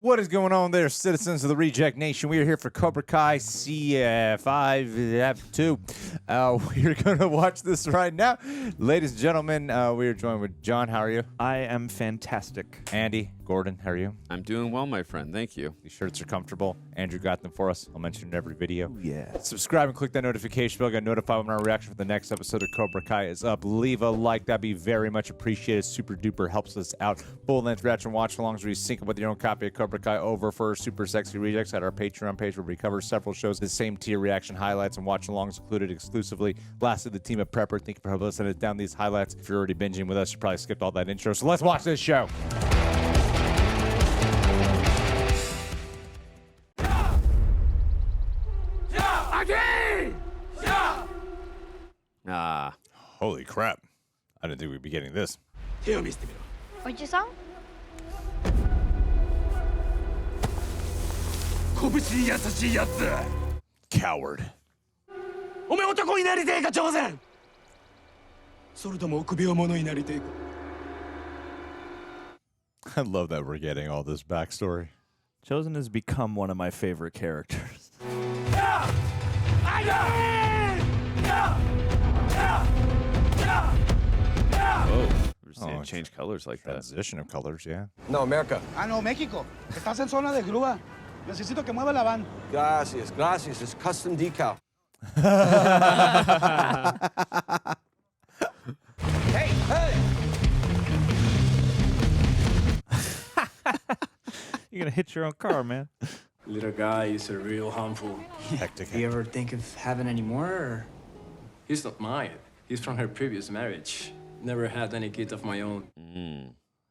What is going on there, citizens of the Reject Nation? We are here for Cobra Kai CF2. We are going to watch this right now. Ladies and gentlemen, we are joined with John. How are you? I am fantastic. Andy, Gordon, how are you? I'm doing well, my friend. Thank you. These shirts are comfortable. Andrew got them for us. I'll mention it in every video. Ooh, yeah. Subscribe and click that notification bell. Get notified when our reaction for the next episode of Cobra Kai is up. Leave a like. That'd be very much appreciated. Super duper helps us out. Full-length reaction watch-alongs where you sync up with your own copy of Cobra Kai over for Super Sexy Rejects at our Patreon page where we cover several shows. The same tier reaction highlights and watch-alongs included exclusively. Lastly, the team at Prepper. Thank you for listening down these highlights. If you're already binging with us, you probably skipped all that intro. So let's watch this show. Holy crap. I didn't think we'd be getting this. 手を見せてみろ。おじさん拳に優しいやつ。 Coward. お前男になりてえか、挑戦。それとも臆病者になりてえか。 I love that we're getting all this backstory. Chozen has become one of my favorite characters. Oh, we're seeing Oh, change colors like that. Transition of colors, yeah. No, America. Ah, no, México. Estás en zona de grúa. Necesito que mueva la van. Gracias, gracias. It's custom decal. Hey, hey! You're gonna hit your own car, man. Little guy is a real handful. Hectic. You ever think of having any more? Or? He's not mine. He's from her previous marriage. Never had any kid of my own.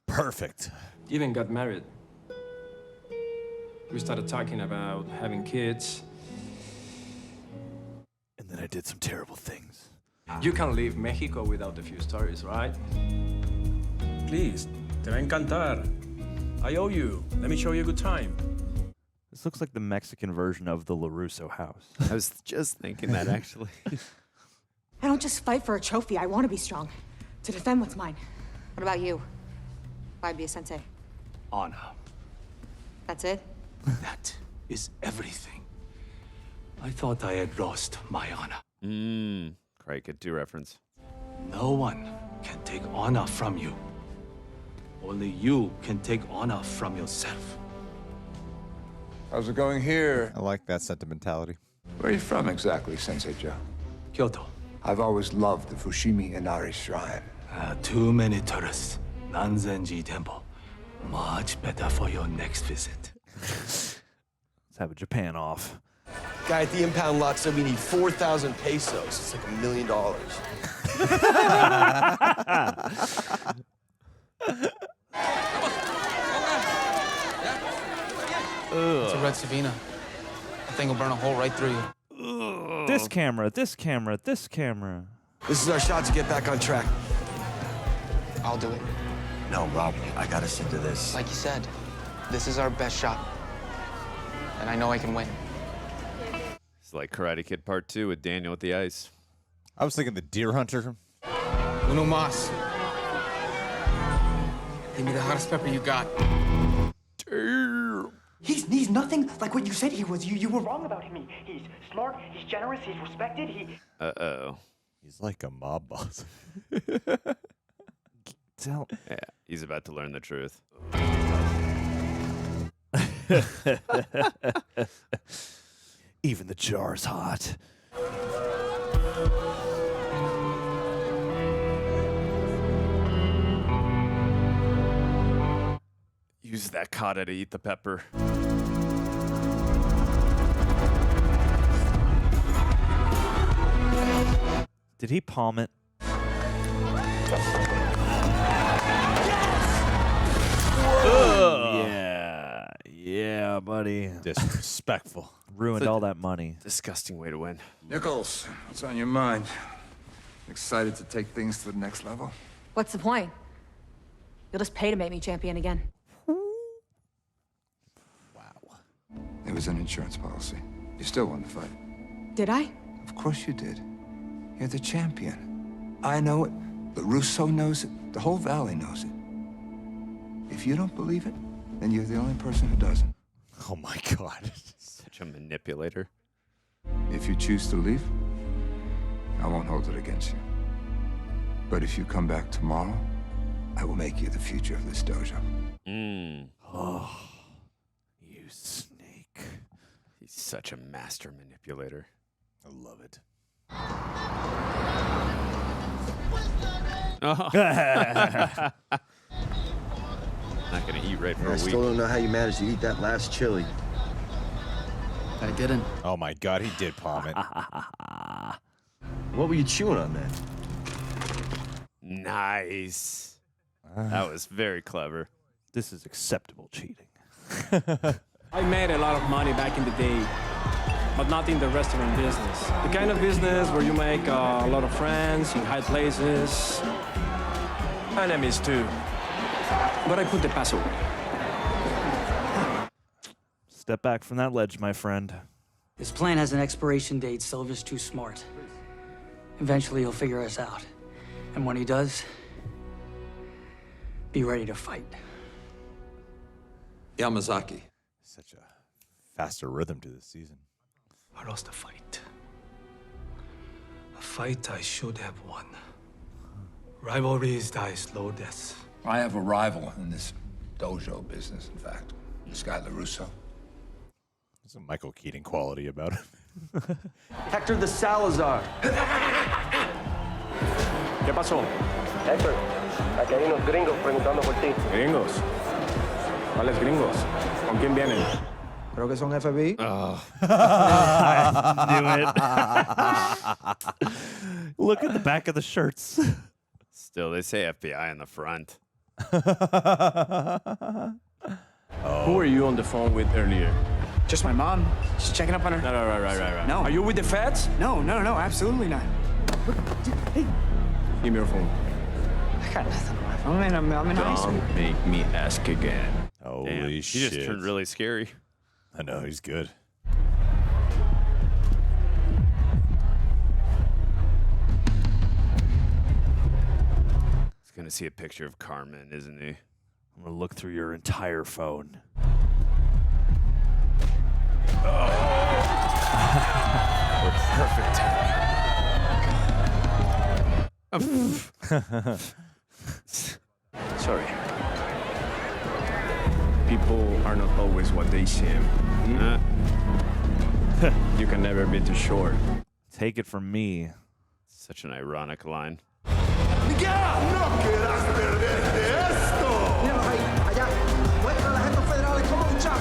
Perfect. Even got married. We started talking about having kids. And then I did some terrible things. You can't leave Mexico without a few stories, right? Please, te va a encantar. I owe you. Let me show you a good time. This looks like the Mexican version of the LaRusso house. I was just thinking that, actually. I don't just fight for a trophy. I want to be strong. To defend what's mine. What about you? Why be a sensei? Honor. That's it? That is everything. I thought I had lost my honor. Craig, good do reference. No one can take honor from you. Only you can take honor from yourself. How's it going here? I like that sentimentality. Where are you from exactly, Sensei Joe? Kyoto. I've always loved the Fushimi Inari Shrine. Too many tourists. Nanzenji Temple. Much better for your next visit. Let's have a Japan off. Guy at the impound lot said we need 4,000 pesos. It's like $1 million. It's a red Sabina. That thing will burn a hole right through you. This camera, this camera, this camera. This is our shot to get back on track. I'll do it. No, Rob, I gotta see to this. Like you said, this is our best shot. And I know I can win. It's like Karate Kid Part 2 with Daniel with the ice. I was thinking the Deer Hunter. Uno mas. Give me the hottest pepper you got. He's nothing like what you said he was. You were wrong about him. He's smart, he's generous, he's respected, Uh-oh. He's like a mob boss. Tell. Yeah, he's about to learn the truth. Even the jar's hot. Use that kata to eat the pepper. Did he palm it? Yeah. Yeah, buddy. Disrespectful. Ruined all that money. Disgusting way to win. Nichols, what's on your mind? Excited to take things to the next level? What's the point? You'll just pay to make me champion again. It was an insurance policy. You still won the fight. Did I? Of course you did. You're the champion. I know it. LaRusso knows it. The whole valley knows it. If you don't believe it, and you're the only person who doesn't. Oh my God. Such a manipulator. If you choose to leave, I won't hold it against you. But if you come back tomorrow, I will make you the future of this dojo. Oh, you snake. He's such a master manipulator. I love it. Oh. Not gonna eat right for I a week. still don't know how you managed to eat that last chili. I didn't. Oh my God, he did palm it. What were you chewing on then? Nice. That was very clever. This is acceptable cheating. I made a lot of money back in the day, but not in the restaurant business. The kind of business where you make a lot of friends in high places. Enemies too. But I put the past away. Step back from that ledge, my friend. This plan has an expiration date. Silver's too smart. Eventually, he'll figure us out. And when he does, be ready to fight. Yamazaki. Such a faster rhythm to this season. I lost a fight. A fight I should have won. Rivalries die slow deaths. I have a rival in this dojo business, in fact. This guy LaRusso. There's a Michael Keaton quality about him. Hector the Salazar. ¿Qué pasó? Hector, aquí hay unos gringos preguntando por ti. Gringos. ¿Cuáles gringos? ¿Con quién vienen? Creo que son FBI. Look at the back of the shirts. Still, they say FBI in the front. Who were you on the phone with earlier? Just my mom. She's checking up on her. No, right. No. Are you with the feds? No, absolutely not. Hey, Give me your phone. I got nothing on my phone, man. I'm in high school. Don't make me ask again. Holy Damn, shit. he just turned really scary. I know, he's good. He's gonna see a picture of Carmen, isn't he? I'm gonna look through your entire phone. Perfect Sorry. People are not always what they seem. You can never be too sure. Take it from me. Such an ironic line. Miguel, no quieras perderte esto. Míralo ahí, allá. Muestra a la gente federal cómo luchar.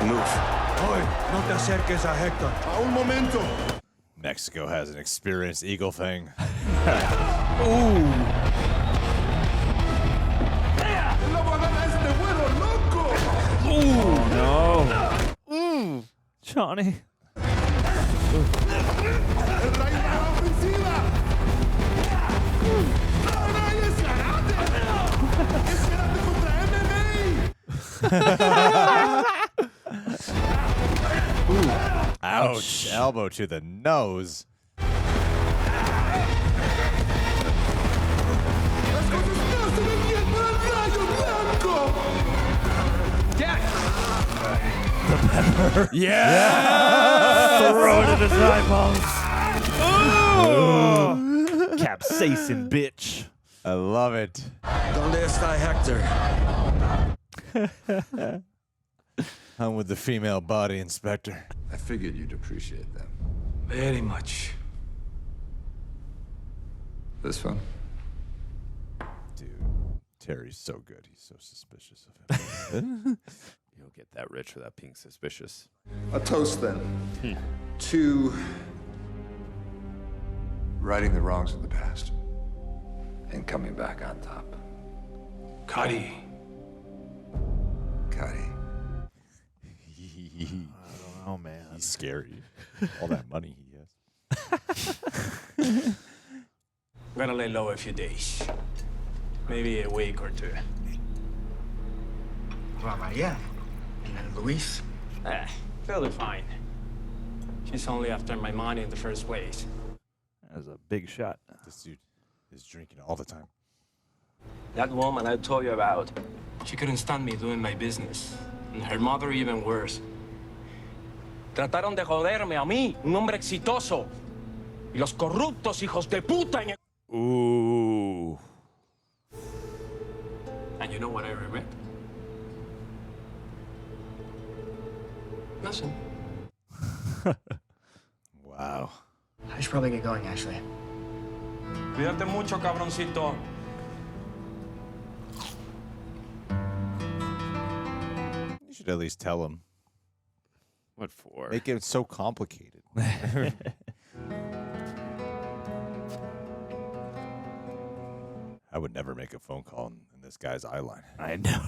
Move. Hoy, no te acerques a Hector. A un momento. Mexico has an experienced eagle thing. No. Johnny. Ouch. Elbow to the nose. Yeah! Throw it in his eyeballs. Capsaicin, bitch. I love it. ¿Dónde está Hector? I'm with the female body inspector. I figured you'd appreciate them. Very much. This one? Dude, Terry's so good. He's so suspicious of him. You don't get that rich without being suspicious. A toast, then. To righting the wrongs of the past and coming back on top. Kari. Kari. Oh, man. He's scary. All that money he has. I'm gonna lay low a few days. Maybe a week or two. Maria. And then Luis. Fairly fine. She's only after my money in the first place. That was a big shot. This dude is drinking all the time. That woman I told you about, She couldn't stand me doing my business. And her mother even worse. Trataron de joderme a mí, un hombre exitoso. Y los corruptos hijos de puta en el... Ooh. And you know what I regret? Nothing. Wow. I should probably get going, Ashley. Cuídate mucho, cabroncito. You should at least tell him. What for? Make it so complicated. I would never make a phone call in this guy's eye line. I know.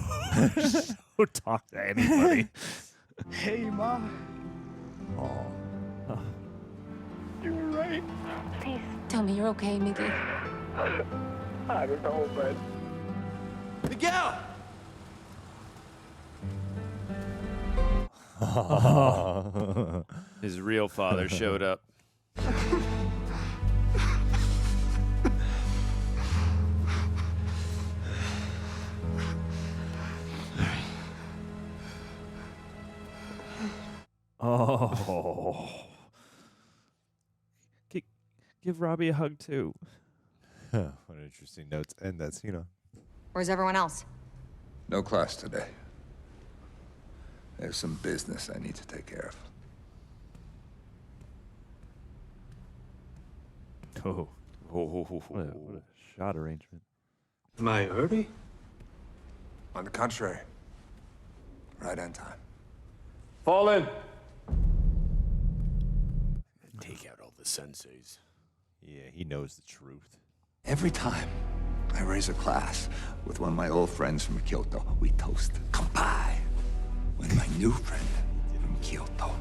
Don't talk to anybody. Hey, Ma. Oh. You were right. Please tell me you're okay, Miguel. I don't know, but... Miguel! His real father showed up. Oh. Give Robby a hug, too. What an interesting note to end that scene on. Where's everyone else? No class today. There's some business I need to take care of. Oh. What a shot arrangement. Am I early? On the contrary, right on time. Fall in. Take out all the senseis. Yeah, he knows the truth. Every time I raise a glass with one of my old friends from Kyoto, we toast Kanpai. When my new friend from Kyoto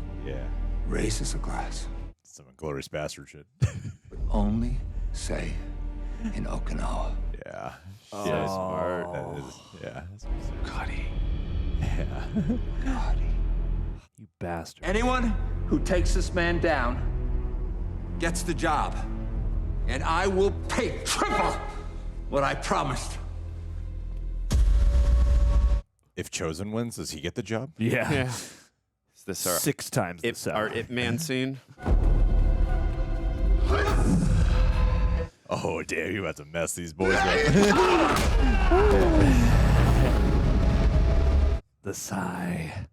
raises a glass, Some Inglourious Bastard shit. we only say in Okinawa. Yeah. So smart. That is, yeah. Gotti. Yeah. Gotti. You bastard. Anyone who takes this man down gets the job. And I will pay triple what I promised. If Chozen wins, does he get the job? Yeah. Is this our 6 times the Our salary. Ip Man scene? Oh, damn, you have to mess these boys up. The sigh.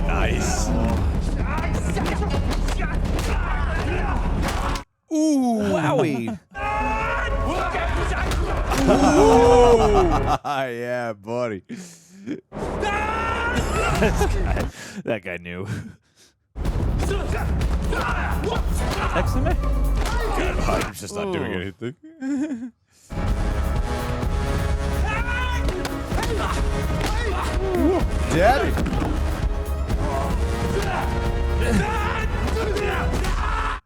Nice. Ooh, wowie. Yeah, buddy. That guy knew. Texting me? God, I'm just not doing anything. Daddy.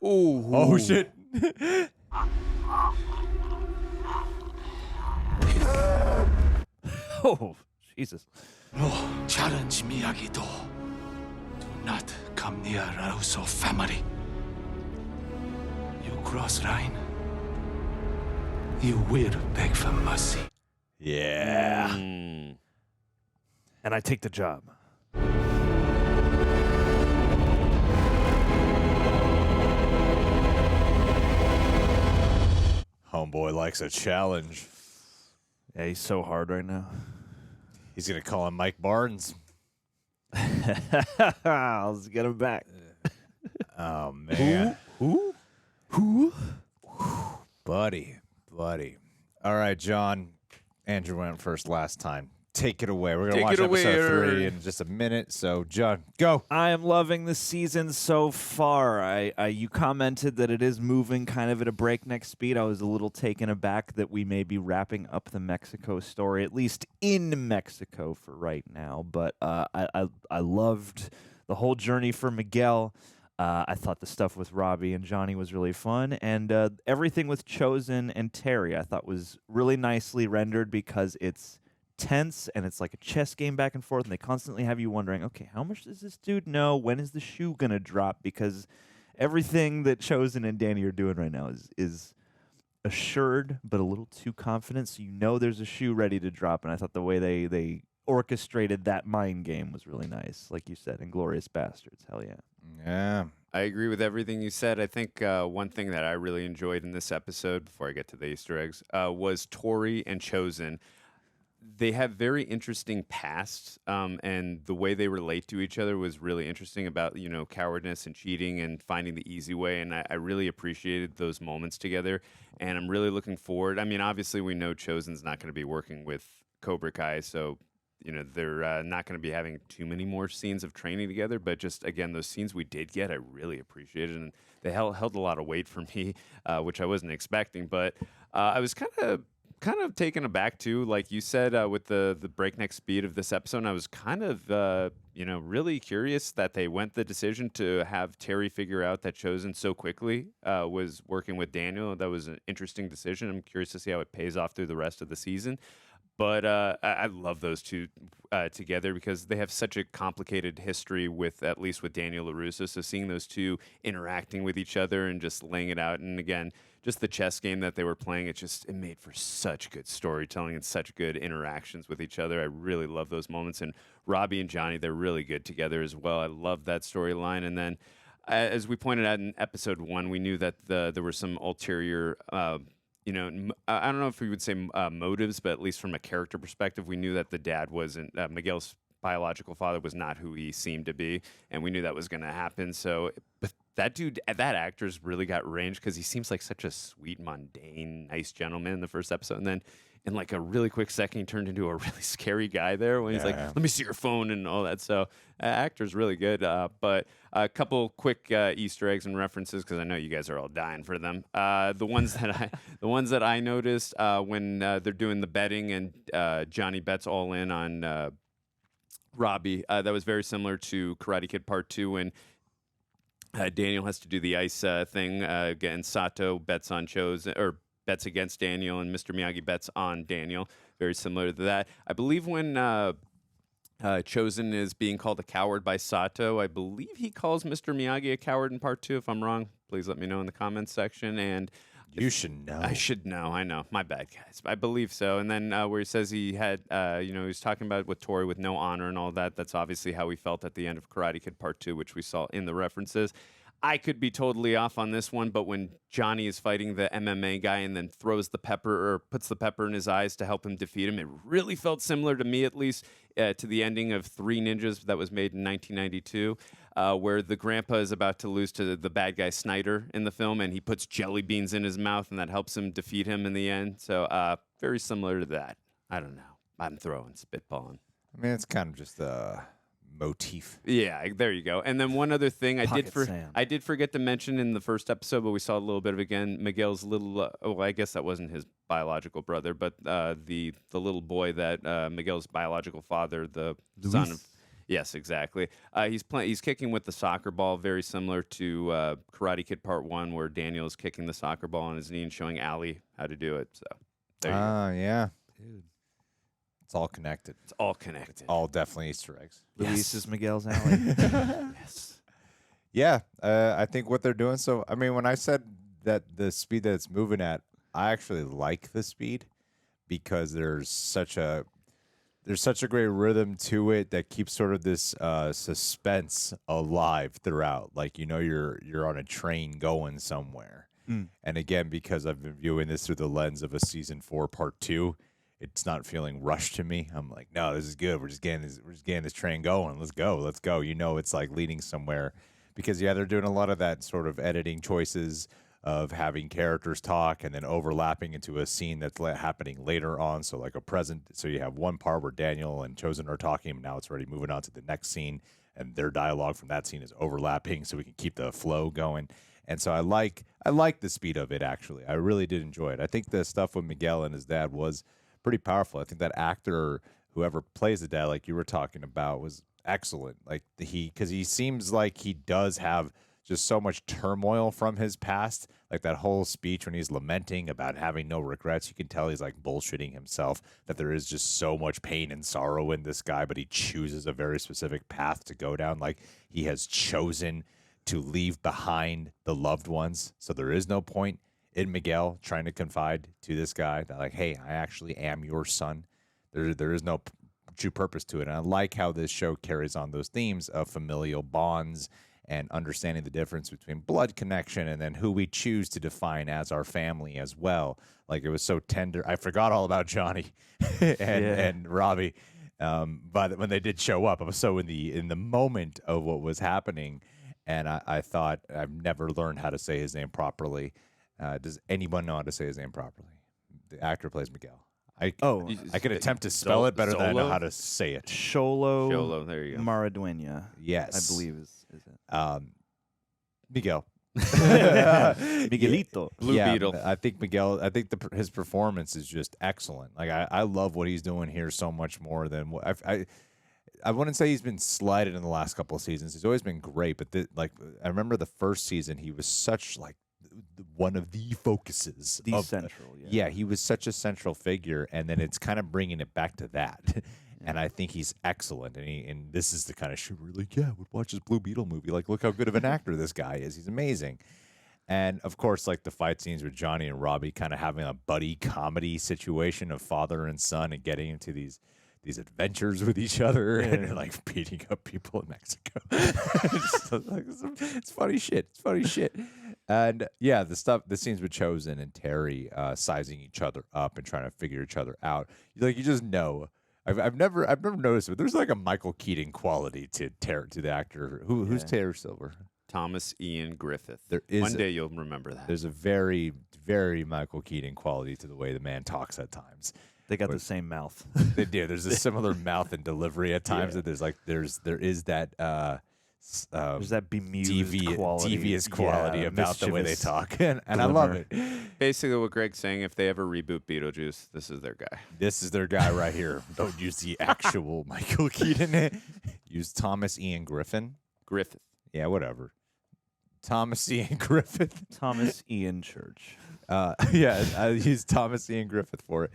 Ooh. Oh, shit. Oh, Jesus. No, challenge Miyagi-Do. Do not come near LaRusso family. You cross line, you will beg for mercy. Yeah. And I take the job. Homeboy likes a challenge. Yeah, he's so hard right now. He's going to call him Mike Barnes. Let's get him back. Oh, man. Who? Buddy. All right, John. Andrew went first last time. Take it away. We're going to watch episode 3 in just a minute. So, John, go. I am loving the season so far. You commented that it is moving kind of at a breakneck speed. I was a little taken aback that we may be wrapping up the Mexico story, at least in Mexico for right now. But I loved the whole journey for Miguel. I thought the stuff with Robby and Johnny was really fun. And everything with Chozen and Terry I thought was really nicely rendered because it's tense and it's like a chess game back and forth, and they constantly have you wondering, okay, how much does this dude know? When is the shoe gonna drop? Because everything that Chozen and Danny are doing right now is assured, but a little too confident. So you know there's a shoe ready to drop. And I thought the way they orchestrated that mind game was really nice. Like you said, Inglourious Bastards. Hell yeah. Yeah. I agree with everything you said. I think one thing that I really enjoyed in this episode, before I get to the Easter eggs, was Tori and Chozen. They have very interesting pasts, and the way they relate to each other was really interesting about, cowardice and cheating and finding the easy way, and I really appreciated those moments together, and I'm really looking forward. I mean, obviously, we know Chozen's not going to be working with Cobra Kai, so, they're not going to be having too many more scenes of training together, but just, again, those scenes we did get, I really appreciated, and they held a lot of weight for me, which I wasn't expecting, but I was kind of taken aback too, like you said, with the breakneck speed of this episode. And I was kind of really curious that they went the decision to have Terry figure out that Chozen so quickly was working with Daniel. That was an interesting decision. I'm curious to see how it pays off through the rest of the season. But I love those two together because they have such a complicated history at least with Daniel LaRusso. So seeing those two interacting with each other and just laying it out, and again, just the chess game that they were playing, it made for such good storytelling and such good interactions with each other. I really love those moments. And Robby and Johnny, they're really good together as well. I love that storyline. And then, as we pointed out in episode 1, we knew that there were some ulterior I don't know if we would say motives, but at least from a character perspective, we knew that the dad wasn't, Miguel's biological father was not who he seemed to be, and we knew that was going to happen. So, but that actor's really got range because he seems like such a sweet, mundane, nice gentleman in the first episode, and then in like a really quick second, he turned into a really scary guy there when he's like, let me see your phone and all that. So actor's really good. But a couple quick Easter eggs and references, because I know you guys are all dying for them. The ones that I noticed when they're doing the betting and Johnny bets all in on Robby, that was very similar to Karate Kid Part 2 when Daniel has to do the ice thing. Again, Sato bets on Chozen, or bets against Daniel, and Mr. Miyagi bets on Daniel. Very similar to that. I believe when Chozen is being called a coward by Sato, I believe he calls Mr. Miyagi a coward in Part 2. If I'm wrong, please let me know in the comments section. And you should know. I should know. I know. My bad, guys. I believe so. And then where he says he had, he was talking about with Tori with no honor and all that. That's obviously how he felt at the end of Karate Kid Part 2, which we saw in the references. I could be totally off on this one, but when Johnny is fighting the MMA guy and then throws the pepper or puts the pepper in his eyes to help him defeat him, it really felt similar to me, at least, to the ending of Three Ninjas that was made in 1992, where the grandpa is about to lose to the bad guy Snyder in the film, and he puts jelly beans in his mouth, and that helps him defeat him in the end. So very similar to that. I don't know. I'm throwing, spitballing. I mean, it's kind of just motif. Yeah, there you go. And then one other thing I did forget to mention in the first episode, but we saw a little bit of it again. Miguel's little I guess that wasn't his biological brother, but the little boy that Miguel's biological father, the son of. Yes, exactly. He's kicking with the soccer ball, very similar to Karate Kid Part 1, where Daniel's kicking the soccer ball on his knee and showing Ali how to do it. So there you go. Yeah. Dude. It's all connected. It's all connected. It's all definitely Easter eggs. Luis is Miguel's alley. Yes. Yeah, I think what they're doing. So, I mean, when I said that the speed that it's moving at, I actually like the speed because there's such a great rhythm to it that keeps sort of this suspense alive throughout. Like, you're on a train going somewhere. And again, because I've been viewing this through the lens of a season 4 Part 2. It's not feeling rushed to me. I'm like, no, this is good. We're just getting this train going. Let's go. It's like leading somewhere, because they're doing a lot of that sort of editing choices of having characters talk and then overlapping into a scene that's happening later on. So like a present. So you have one part where Daniel and Chozen are talking, and now it's already moving on to the next scene, and their dialogue from that scene is overlapping, so we can keep the flow going. And so I like the speed of it. Actually, I really did enjoy it. I think the stuff with Miguel and his dad was pretty powerful. I think that actor, whoever plays the dad, like you were talking about, was excellent. Like because he seems like he does have just so much turmoil from his past. Like that whole speech when he's lamenting about having no regrets, you can tell he's like bullshitting himself, that there is just so much pain and sorrow in this guy, but he chooses a very specific path to go down. Like he has chosen to leave behind the loved ones. So there is no point in Miguel trying to confide to this guy that like, hey, I actually am your son. There is no true purpose to it. And I like how this show carries on those themes of familial bonds and understanding the difference between blood connection and then who we choose to define as our family as well. Like, it was so tender. I forgot all about Johnny and Robby. But when they did show up, I was so in the moment of what was happening. And I thought, I've never learned how to say his name properly. Does anyone know how to say his name properly? The actor plays Miguel. I could attempt to spell it better than I know how to say it. Xolo there you go. Maraduena. Yes. I believe is it. Miguel. Miguelito. Blue Beetle. I think Miguel, his performance is just excellent. Like, I love what he's doing here so much more than what I wouldn't say he's been slighted in the last couple of seasons. He's always been great, but I remember the first season, he was such like one of the focuses. Central, yeah, he was such a central figure, and then it's kind of bringing it back to that. And I think he's excellent, and this is the kind of show where you're like, yeah, I would watch this Blue Beetle movie. Like, look how good of an actor this guy is. He's amazing. And, of course, like the fight scenes with Johnny and Robby kind of having a buddy comedy situation of father and son and getting into these adventures with each other and like beating up people in Mexico. It's funny shit. It's funny shit. And yeah, the scenes with Chozen and Terry sizing each other up and trying to figure each other out. You just know. I've never noticed it, but there's like a Michael Keaton quality to the actor. Who's Terry Silver? Thomas Ian Griffith. There is one day you'll remember that. There's a very, very Michael Keaton quality to the way the man talks at times. They got the same mouth. They do. There's a similar mouth and delivery at times. That there is that there's that bemused quality. devious quality about the way they talk, and I love it. Basically, what Greg's saying, if they ever reboot Beetlejuice, this is their guy. This is their guy right here. Don't use the actual Michael Keaton. Use Thomas Ian Griffith. Yeah, whatever. Thomas Ian Griffith. Thomas Ian Church. Yeah, I used Thomas Ian Griffith for it.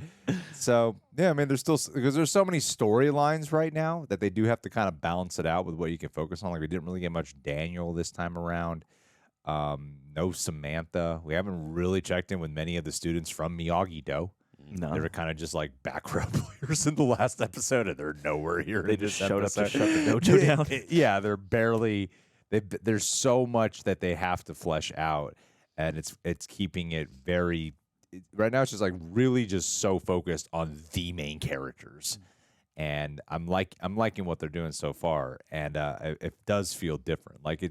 So, yeah, I mean, there's still, because there's so many storylines right now that they do have to kind of balance it out with what you can focus on. Like, we didn't really get much Daniel this time around. No Samantha. We haven't really checked in with many of the students from Miyagi-Do. No. They were kind of just like back row players in the last episode, and they're nowhere here. They just showed up to shut the dojo down. Yeah, they're barely. There's so much that they have to flesh out. And it's keeping it very right now. It's just like really just so focused on the main characters, and I'm liking what they're doing so far, and it does feel different. Like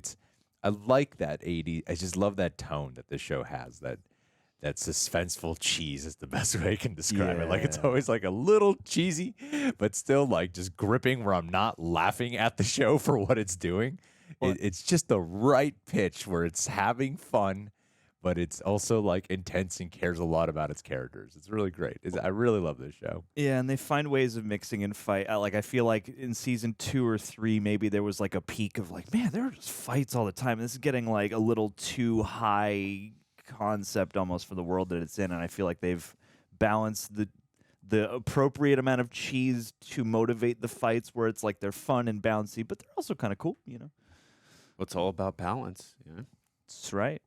I like that 80. I just love that tone that this show has. That suspenseful cheese is the best way I can describe it. Like, it's always like a little cheesy, but still like just gripping where I'm not laughing at the show for what it's doing. It's just the right pitch where it's having fun, but it's also like intense and cares a lot about its characters. It's really great. I really love this show. Yeah, and they find ways of mixing in fight. Like, I feel like in season 2 or 3, maybe there was like a peak of like, man, there are just fights all the time. This is getting like a little too high concept almost for the world that it's in, and I feel like they've balanced the appropriate amount of cheese to motivate the fights where it's like they're fun and bouncy, but they're also kind of cool, you know? It's all about balance. Yeah. That's right.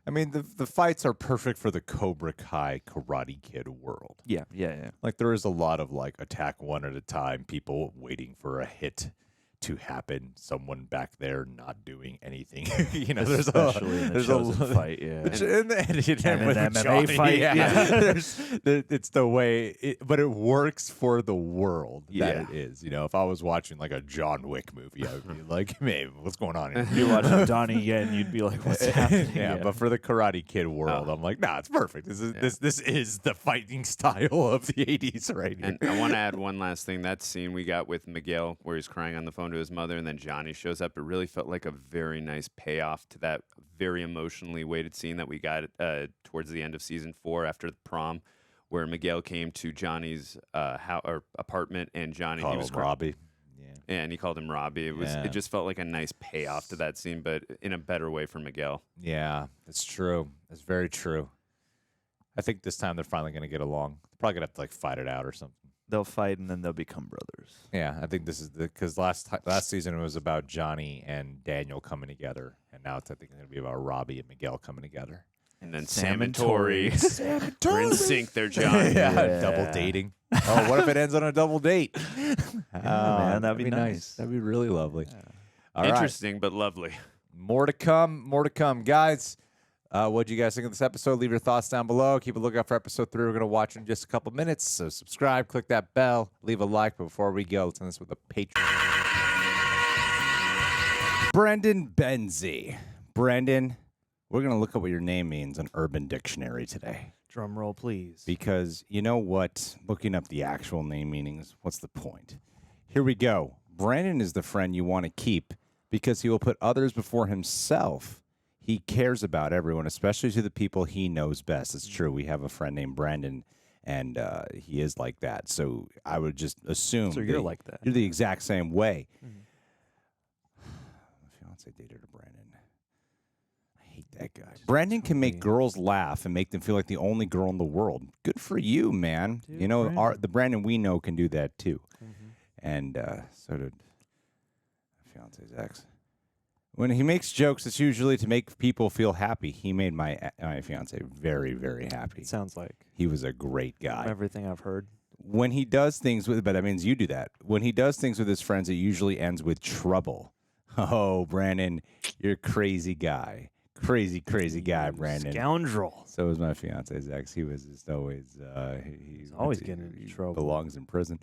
I mean, the fights are perfect for the Cobra Kai Karate Kid world. Yeah. Like, there is a lot of, like, attack one at a time, people waiting for a hit to happen, someone back there not doing anything. You know, there's a fight, yeah. And an MMA fight, yeah. It's the way, but it works for the world that it is. You know, if I was watching like a John Wick movie, I would be like, man, what's going on here? If you're watching Donnie Yen, you'd be like, what's happening? Yeah, but for the Karate Kid world, I'm like, nah, it's perfect. This is the fighting style of the 80s right here. And I want to add one last thing. That scene we got with Miguel where he's crying on the phone to his mother, and then Johnny shows up. It really felt like a very nice payoff to that very emotionally weighted scene that we got towards the end of season 4 after the prom, where Miguel came to Johnny's apartment, and Johnny Called he was Robby. Yeah, and he called him Robby. It just felt like a nice payoff to that scene, but in a better way for Miguel. Yeah, it's true. It's very true. I think this time they're finally going to get along. They're probably going to have to like fight it out or something. They'll fight and then they'll become brothers. Yeah, I think this is because last season it was about Johnny and Daniel coming together, and now it's I think going to be about Robby and Miguel coming together. And then Sam and Tori Sam and Tori. are in sync. They're John. Yeah, double dating. Oh, what if it ends on a double date? man, that'd be nice. That'd be really lovely. All right. Interesting, but lovely. More to come, guys. What do you guys think of this episode? Leave your thoughts down below. Keep a lookout for episode 3. We're going to watch in just a couple minutes. So subscribe, click that bell, leave a like. But before we go, let's end this with a Patron. Brandon Benzie. Brandon, we're going to look at what your name means on Urban Dictionary today. Drum roll, please. Because you know what? Looking up the actual name meanings, what's the point? Here we go. Brandon is the friend you want to keep because he will put others before himself. He cares about everyone, especially to the people he knows best. It's true. We have a friend named Brandon, and he is like that. So I would just assume So you're like that. You're the exact same way. My fiance dated a Brandon. I hate that guy. Brandon can make girls laugh and make them feel like the only girl in the world. Good for you, man. Dude, you know, Brandon. the Brandon we know can do that too. And so did my fiance's ex. When he makes jokes, it's usually to make people feel happy. He made my fiance very, very happy. Sounds like He was a great guy. everything I've heard. When he does things with, but that means you do that. When he does things with his friends, it usually ends with trouble. Oh, Brandon, you're a crazy guy. Crazy guy, Brandon. Scoundrel. So was my fiance's ex. He was just always he's always getting in trouble. Belongs in prison.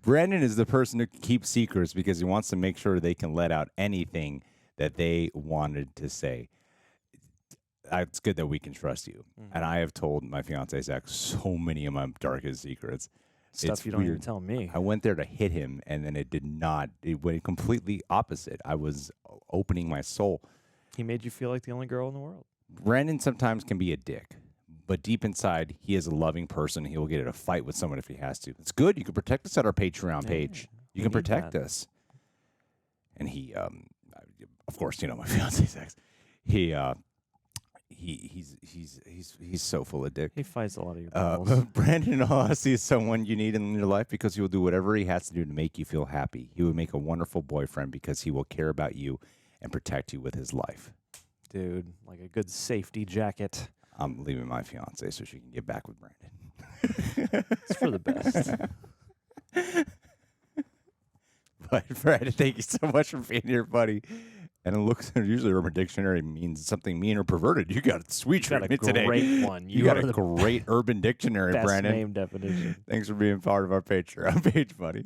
Brandon is the person who keeps secrets because he wants to make sure they can let out anything that they wanted to say. It's good that we can trust you. And I have told my fiance's ex so many of my darkest secrets. Stuff It's you don't even weird. tell me. I went there to hit him, and then it did not. It went completely opposite. I was opening my soul. He made you feel like the only girl in the world. Brandon sometimes can be a dick, but deep inside, he is a loving person. He will get in a fight with someone if he has to. It's good. You can protect us at our Patreon page. You we can need protect that. us. And he, of course, you know my fiance's ex. He's so full of dick. He fights a lot of your battles. Brandon, in all honesty, is someone you need in your life because he will do whatever he has to do to make you feel happy. He will make a wonderful boyfriend because he will care about you and protect you with his life. Dude, like a good safety jacket. I'm leaving my fiance so she can get back with Brandon. It's for the best. But Brandon, thank you so much for being here, buddy. And it looks usually Urban Dictionary means something mean or perverted. You got a sweet You got a treatment today. great one. You got a are the great Urban Dictionary, best Brandon. name definition. Thanks for being part of our Patreon page, buddy.